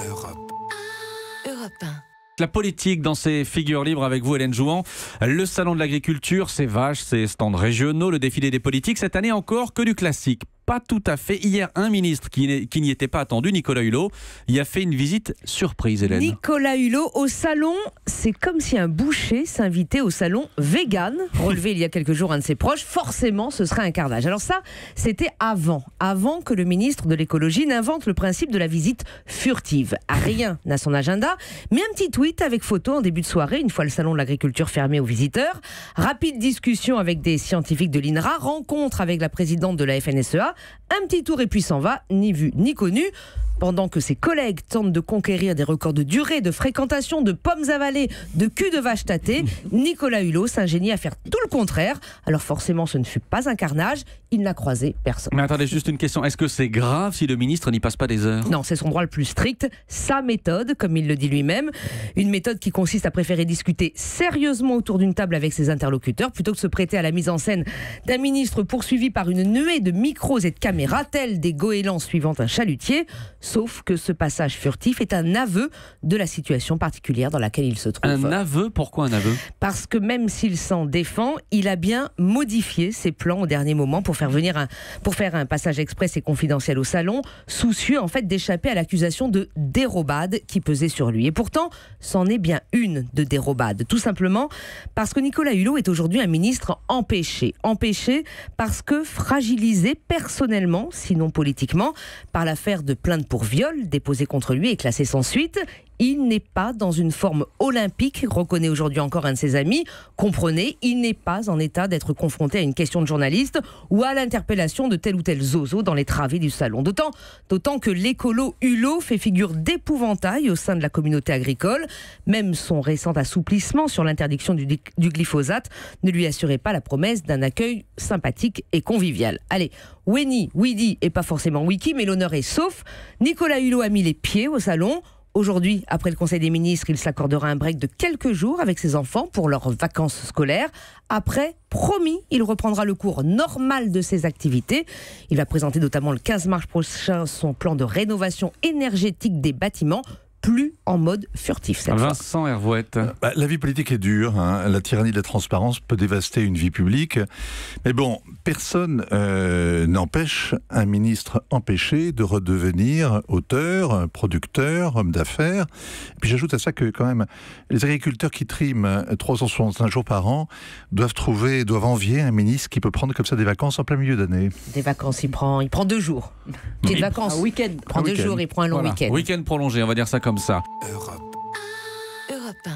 Europe 1. La politique dans ses figures libres avec vous, Hélène Jouan. Le salon de l'agriculture, ses vaches, ses stands régionaux, le défilé des politiques. Cette année encore, que du classique. Pas tout à fait. Hier, un ministre qui n'y était pas attendu, Nicolas Hulot, y a fait une visite surprise, Hélène. Nicolas Hulot au salon, c'est comme si un boucher s'invitait au salon vegan, relevé il y a quelques jours un de ses proches. Forcément, ce serait un carnage. Alors ça, c'était avant que le ministre de l'écologie n'invente le principe de la visite furtive. Rien n'a son agenda, mais un petit tweet avec photo en début de soirée, une fois le salon de l'agriculture fermé aux visiteurs. Rapide discussion avec des scientifiques de l'INRA, rencontre avec la présidente de la FNSEA. Un petit tour et puis s'en va, ni vu ni connu. Pendant que ses collègues tentent de conquérir des records de durée, de fréquentation, de pommes avalées, de cul de vache tâtée, Nicolas Hulot s'ingénie à faire tout le contraire. Alors forcément, ce ne fut pas un carnage, il n'a croisé personne. Mais attendez, juste une question. Est-ce que c'est grave si le ministre n'y passe pas des heures ? Non, c'est son droit le plus strict, sa méthode, comme il le dit lui-même. Une méthode qui consiste à préférer discuter sérieusement autour d'une table avec ses interlocuteurs, plutôt que de se prêter à la mise en scène d'un ministre poursuivi par une nuée de micros et de caméras, tels des goélands suivant un chalutier. Sauf que ce passage furtif est un aveu de la situation particulière dans laquelle il se trouve. Un aveu ? Pourquoi un aveu ? Parce que même s'il s'en défend, il a bien modifié ses plans au dernier moment pour faire un passage express et confidentiel au salon, soucieux en fait d'échapper à l'accusation de dérobade qui pesait sur lui. Et pourtant, c'en est bien une de dérobade. Tout simplement parce que Nicolas Hulot est aujourd'hui un ministre empêché. Empêché parce que fragilisé personnellement, sinon politiquement, par l'affaire de plainte pour viol déposé contre lui et classé sans suite. Il n'est pas dans une forme olympique, reconnaît aujourd'hui encore un de ses amis. Comprenez, il n'est pas en état d'être confronté à une question de journaliste ou à l'interpellation de tel ou tel zozo dans les travées du salon. D'autant que l'écolo Hulot fait figure d'épouvantail au sein de la communauté agricole. Même son récent assouplissement sur l'interdiction du glyphosate ne lui assurait pas la promesse d'un accueil sympathique et convivial. Allez, Weni, Widi et pas forcément Wiki, mais l'honneur est sauf. Nicolas Hulot a mis les pieds au salon. Aujourd'hui, après le Conseil des ministres, il s'accordera un break de quelques jours avec ses enfants pour leurs vacances scolaires. Après, promis, il reprendra le cours normal de ses activités. Il va présenter notamment le 15 mars prochain son plan de rénovation énergétique des bâtiments, plus en mode furtif cette fois. Vincent Hervouette. La vie politique est dure, hein. La tyrannie de la transparence peut dévaster une vie publique. Mais bon, personne n'empêche un ministre empêché de redevenir auteur, producteur, homme d'affaires. Et puis j'ajoute à ça que quand même, les agriculteurs qui triment 365 jours par an doivent envier un ministre qui peut prendre comme ça des vacances en plein milieu d'année. Des vacances, il prend 2 jours. Petites vacances. Un week-end. Il prend 2 jours, il prend un long week-end. Week-end prolongé, on va dire ça comme ça. Europe 1.